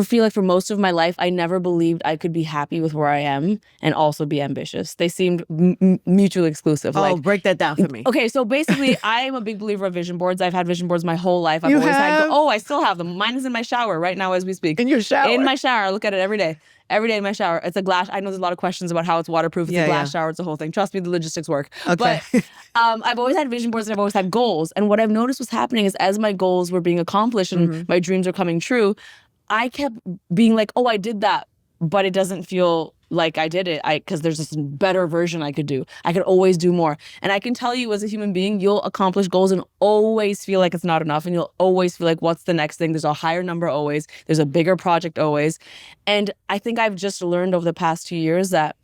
feel like for most of my life, I never believed I could be happy with where I am and also be ambitious. They seemed mutually exclusive. Oh, break that down for me. Okay, so basically, I am a big believer of vision boards. I've had vision boards my whole life. I've You always have? had. Oh, I still have them. Mine is in my shower right now as we speak. In your shower? In my shower. I look at it every day. Every day in my shower. It's a glass. I know there's a lot of questions about how it's waterproof. It's a glass shower. It's a whole thing. Trust me, the logistics work. Okay. But I've always had vision boards and I've always had goals. And what I've noticed was happening is as my goals were being accomplished and my dreams were coming true, I kept being like, oh, I did that, but it doesn't feel like I did it because there's this better version I could do. I could always do more. And I can tell you as a human being, you'll accomplish goals and always feel like it's not enough. And you'll always feel like, what's the next thing? There's a higher number always. There's a bigger project always. And I think I've just learned over the past 2 years that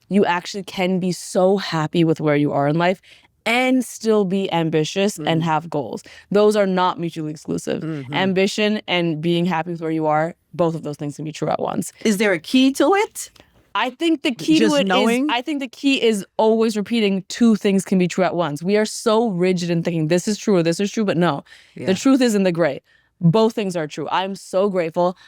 you actually can be so happy with where you are in life and still be ambitious and have goals. Those are not mutually exclusive. Ambition and being happy with where you are, both of those things can be true at once. Is there a key to it? I think the key Just to it knowing? is, I think the key is always repeating two things can be true at once. We are so rigid in thinking this is true or this is true, but no. The truth is in the gray. Both things are true. I'm so grateful.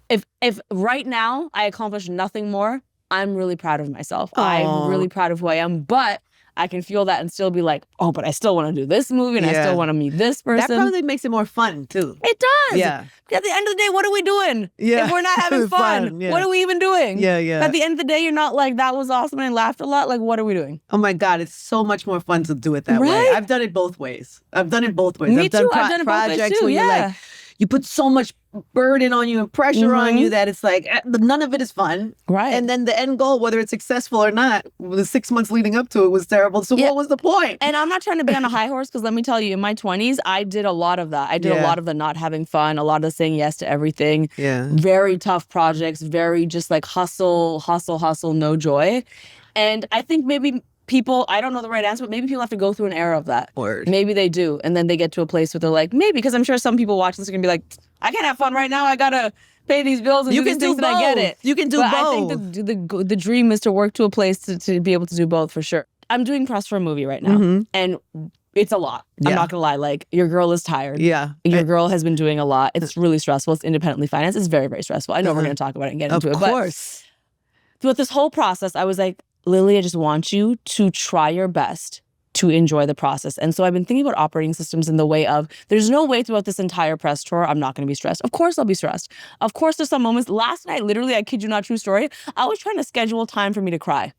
If right now I accomplish nothing more, I'm really proud of myself. I'm really proud of who I am, but I can feel that and still be like, oh, but I still want to do this movie and I still want to meet this person. That probably makes it more fun, too. It does. Yeah. At the end of the day, what are we doing? Yeah. If we're not having fun, what are we even doing? Yeah, yeah. At the end of the day, you're not like, that was awesome and I laughed a lot. Like, what are we doing? Oh, my God. It's so much more fun to do it that way. Right? I've done it both ways. I've done it both ways. Me I've done too. I've done it both ways projects too, where you're yeah. like, you put so much burden on you and pressure on you that it's like, none of it is fun. Right. And then the end goal, whether it's successful or not, the 6 months leading up to it was terrible. So what was the point? And I'm not trying to be on a high horse because let me tell you, in my 20s, I did a lot of that. I did a lot of the not having fun, a lot of the saying yes to everything. Yeah. Very tough projects, very just like hustle, no joy. And I think maybe people, I don't know the right answer, but maybe people have to go through an era of that. Word. Maybe they do. And then they get to a place where they're like, maybe, because I'm sure some people watching this are going to be like, I can't have fun right now. I got to pay these bills and You do can these things do and I get both. it. You can do but both. I think the dream is to work to a place to be able to do both for sure. I'm doing press for a movie right now. And it's a lot. I'm not going to lie. Like, your girl is tired. Yeah. Your girl has been doing a lot. It's really stressful. It's independently financed. It's very, very stressful. I know we're going to talk about it and get into it. Of course. But throughout this whole process, I was like, Lily, I just want you to try your best to enjoy the process. And so I've been thinking about operating systems in the way of, there's no way throughout this entire press tour I'm not going to be stressed. Of course I'll be stressed. Of course there's some moments. Last night, literally, I kid you not, true story, I was trying to schedule time for me to cry.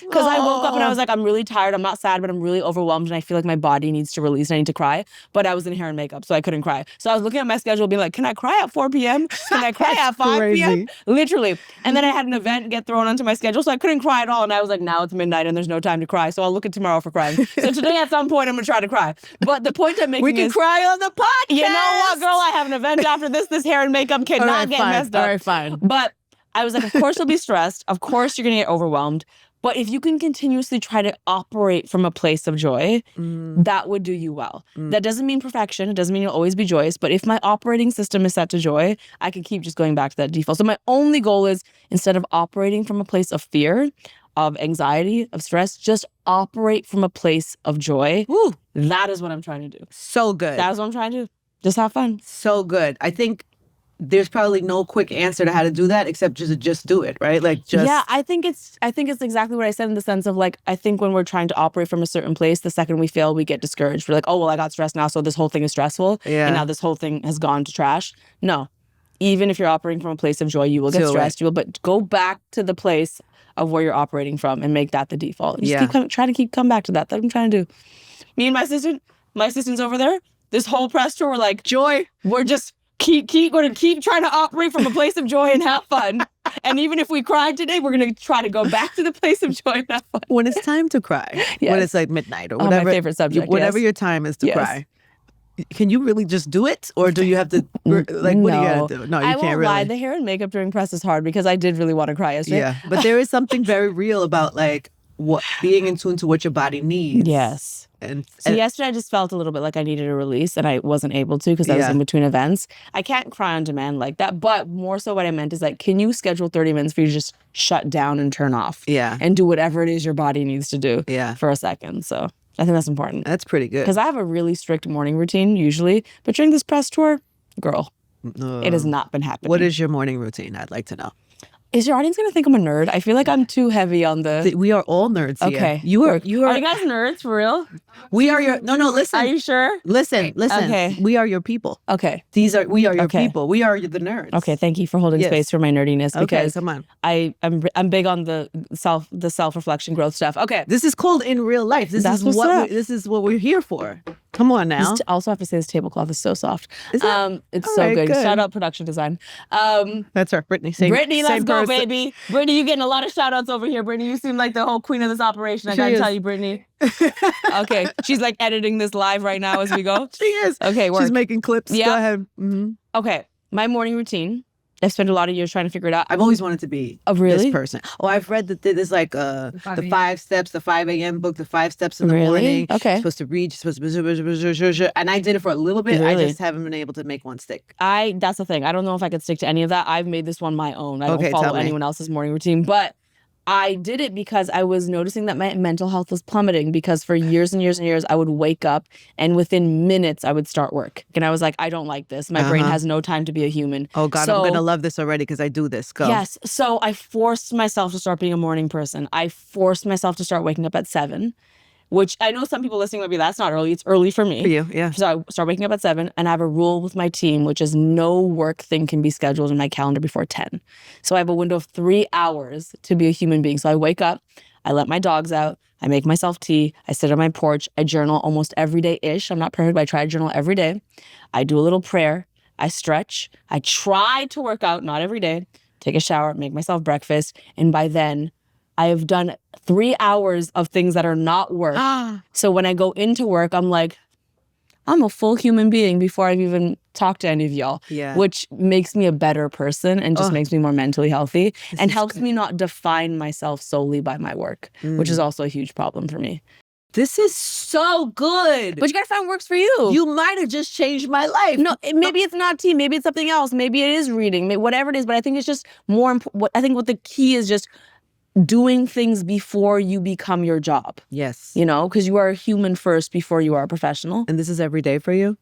Because I woke up and I was like, I'm really tired. I'm not sad, but I'm really overwhelmed. And I feel like my body needs to release. And I need to cry. But I was in hair and makeup, so I couldn't cry. So I was looking at my schedule being like, can I cry at 4 p.m.? Can I cry at 5 p.m.? Literally. And then I had an event get thrown onto my schedule, so I couldn't cry at all. And I was like, now it's midnight and there's no time to cry. So I'll look at tomorrow for crying. So today at some point, I'm going to try to cry. But the point I'm making We can is, cry on the podcast. you know what, girl? I have an event after this. This hair and makeup cannot get messed up. All right, fine. But I was like, of course you'll be stressed. Of course you're going to get overwhelmed. But if you can continuously try to operate from a place of joy, that would do you well. That doesn't mean perfection. It doesn't mean you'll always be joyous. But if my operating system is set to joy, I can keep just going back to that default. So my only goal is, instead of operating from a place of fear, of anxiety, of stress, just operate from a place of joy. Woo. That is what I'm trying to do. So good. That is what I'm trying to do. Just have fun. So good. I think there's probably no quick answer to how to do that except just do it, right? Like just Yeah, I think it's exactly what I said, in the sense of like, I think when we're trying to operate from a certain place, the second we fail, we get discouraged. We're like, oh, well, I got stressed now, so this whole thing is stressful. Yeah. And now this whole thing has gone to trash. No. Even if you're operating from a place of joy, you will get Do stressed. You will, but go back to the place of where you're operating from and make that the default. Just try to come back to that. That's what I'm trying to do. Me and my assistant's over there, this whole press tour, we're like, joy. we're just keep trying to operate from a place of joy and have fun. And even if we cried today, we're going to try to go back to the place of joy and have fun. When it's time to cry, when it's like midnight or whatever. My favorite subject, whatever your time is to cry. Can you really just do it? Or do you have to, like, what do you got to do? No, you I can't won't really. lie. The hair and makeup during press is hard because I did really want to cry yesterday. Yeah, but there is something very real about, like, what being in tune to what your body needs. Yes. So yesterday I just felt a little bit like I needed a release and I wasn't able to because I was in between events. I can't cry on demand like that, but more so what I meant is, like, can you schedule 30 minutes for you to just shut down and turn off? Yeah. And do whatever it is your body needs to do for a second. So I think that's important. That's pretty good. Because I have a really strict morning routine usually, but during this press tour, girl, It has not been happening. What is your morning routine? I'd like to know. Is your audience going to think I'm a nerd? I feel like I'm too heavy on the... We are all nerds here. Okay. You are. Are you guys nerds for real? We are your... No, listen. Are you sure? Listen. Okay. We are your people. Okay. We are your Okay. people. We are the nerds. Okay, thank you for holding Yes. space for my nerdiness Okay, because come on. I'm big on the self-reflection growth stuff. Okay. This is called in real life. That's what's up. This is what we're here for. Come on now. I also have to say this tablecloth is so soft. Is it? It's All so right, good. good. Shout out production design. That's her, Brittany. Same, Brittany, let's same go, person. baby. Brittany, you getting a lot of shout outs over here. Brittany, you seem like the whole queen of this operation. I She gotta is. tell you, Brittany. Okay. She's like editing this live right now as we go. She is. Okay, work. She's making clips. Yeah. Go ahead. Mhm. Okay. My morning routine. I've spent a lot of years trying to figure it out. I've always wanted to be Oh, really? this person. Oh, I've read that there's like the 5 steps, the 5 a.m. book, the 5 steps in the Really? morning. Okay. You're supposed to read. You're supposed to... And I did it for a little bit. Really? I just haven't been able to make one stick. That's the thing. I don't know if I could stick to any of that. I've made this one my own. I don't Okay, follow tell me. anyone else's morning routine, but I did it because I was noticing that my mental health was plummeting because for years and years and years, I would wake up and within minutes I would start work. And I was like, I don't like this. My brain has no time to be a human. Oh, God, So- I'm going to love this already because I do this. Go. Yes. So I forced myself to start being a morning person. I forced myself to start waking up at 7, which I know some people listening might be, that's not early. It's early for me. For you, yeah. So I start waking up at 7 and I have a rule with my team, which is no work thing can be scheduled in my calendar before 10. So I have a window of 3 hours to be a human being. So I wake up, I let my dogs out, I make myself tea, I sit on my porch, I journal almost every day-ish. I'm not perfect, but I try to journal every day. I do a little prayer, I stretch, I try to work out, not every day, take a shower, make myself breakfast, and by then I have done 3 hours of things that are not work. So when I go into work, I'm like, I'm a full human being before I've even talked to any of y'all. Yeah. Which makes me a better person and just makes me more mentally healthy and is helps good. me not define myself solely by my work, which is also a huge problem for me. This is so good. But you gotta find what works for you. You might have just changed my life. No, maybe it's not tea. Maybe it's something else. Maybe it is reading. Whatever it is. But I think it's just more important. I think what the key is just doing things before you become your job. Yes. You know, because you are a human first before you are a professional. And this is every day for you?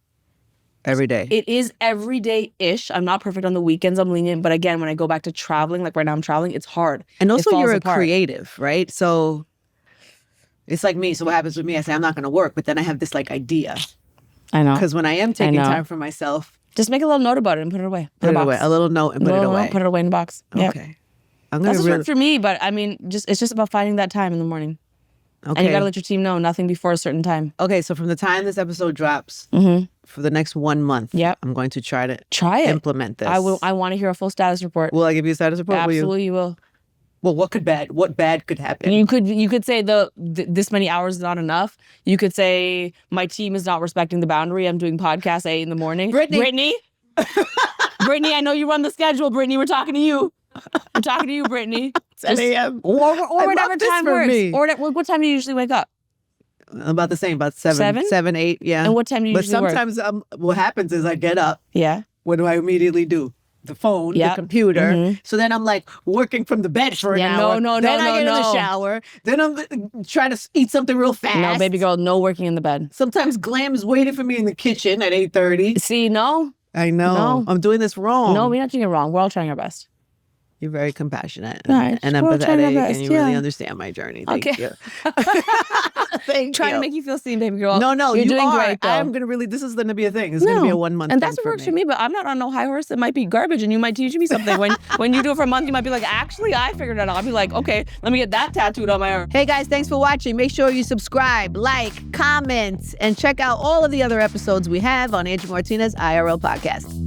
Every day. It is everyday-ish. I'm not perfect on the weekends. I'm lenient. But again, when I go back to traveling, like right now I'm traveling, it's hard. And also It falls you're a apart. creative, right? So it's like me. So what happens with me, I say, I'm not going to work. But then I have this like idea. I know. Because when I am taking know. time for myself, Just make a little note about it and put it away. put in it a away. box. A little note and put it Little away. note, put it away in the box. Yeah. Okay. I'm That's going what's to worked for me. But I mean, it's just about finding that time in the morning. Okay. And you gotta let your team know nothing before a certain time. Okay, so from the time this episode drops, for the next 1 month, Yep. I'm going to try to Try it. implement this. I want to hear a full status report. Will I give you a status report? Will you? Absolutely, you will. Well, what bad could happen? You could say this many hours is not enough. You could say my team is not respecting the boundary. I'm doing podcast 8 in the morning. Brittany. Brittany, I know you run the schedule. Brittany, we're talking to you. I'm talking to you, Brittany. 10 a.m. Or I whatever love this time for works. me. Or what time do you usually wake up? About the same, about 7, 8, yeah. And what time do you But usually work? sometimes what happens is I get up. Yeah. What do I immediately do? The phone, the Yep. computer. So then I'm like working from the bed for an Yeah, hour. no, Then I get in the no. shower. Then I'm trying to eat something real fast. No, baby girl, no working in the bed. Sometimes Glam is waiting for me in the kitchen at 8:30. See, no. I know. No. I'm doing this wrong. No, we're not doing it wrong. We're all trying our best. You're very compassionate Right. and We're all trying our empathetic, best, and you really yeah. understand my journey. Thank Okay. you. Thank Trying you. to make you feel seen, baby girl. No, You're you doing are. great, though. I'm gonna really. This is gonna be a thing. It's gonna be a 1 month. And that's thing what works for me, but I'm not on no high horse. It might be garbage and you might teach me something. When you do it for a month, you might be like, actually, I figured it out. I'll be like, okay, let me get that tattooed on my arm. Hey guys, thanks for watching. Make sure you subscribe, like, comment, and check out all of the other episodes we have on Angie Martinez IRL Podcast.